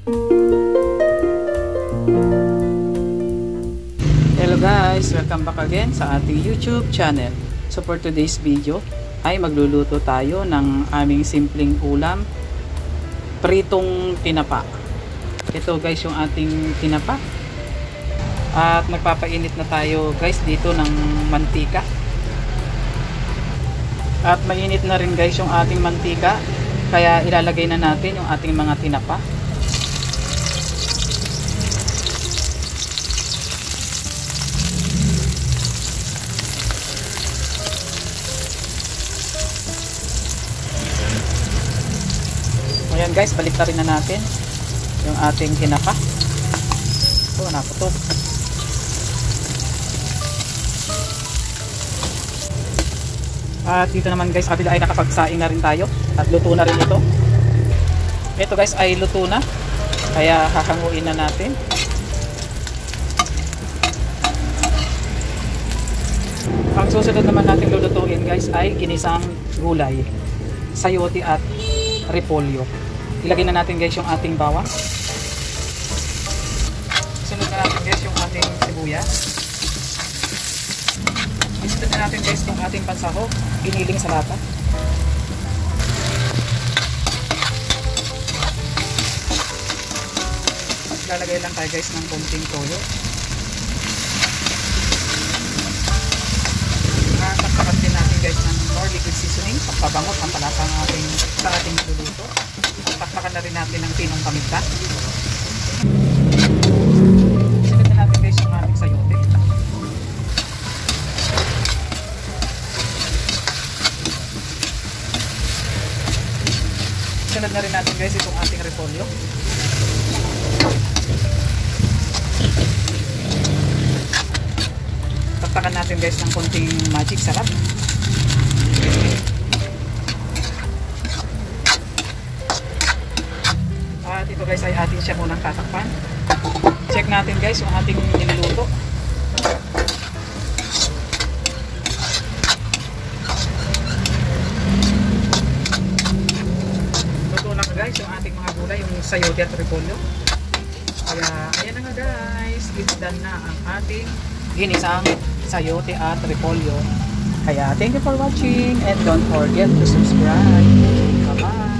Hello guys, welcome back again sa ating YouTube channel. So for today's video ay magluluto tayo ng aming simpleng ulam, pritong tinapa. Ito guys yung ating tinapa. At nagpapainit na tayo guys dito ng mantika. At mainit na rin guys yung ating mantika, kaya ilalagay na natin yung ating mga tinapa. Ayan guys, balik na rin na natin yung ating tinapa. Ito, naputok. At dito naman guys, kabila ay nakapagsaing na rin tayo. At luto na rin ito. Ito guys ay luto na. Kaya hahanguin na natin. Ang susunod naman natin lulutuin guys ay ginisang gulay, sayote at repolyo. Ilagay na natin guys yung ating bawang. Sunod na natin guys yung ating sibuyas. Isunod na natin guys yung ating pansahog, giniling sa lata. Lalagay lang tayo guys ng konting toyo. Takpakan din natin guys ng more liquid seasoning, pagpabangot ang palasa sa ating niluluto. Takpakan na rin natin ng pinong paminta. Sunod na natin guys yung ating sayote. Sunod na rin natin guys itong ating repolyo. Takpakan natin guys ng konting magic sarap. At ito guys ay atin siya munang tatakpan. Check natin guys yung ating niluluto. Luto na guys yung ating mga gulay, yung sayote at repolyo. Kaya ayan na nga guys, it's done na ang ating ginisang sayote at repolyo. Kaya thank you for watching and don't forget to subscribe. Bye bye.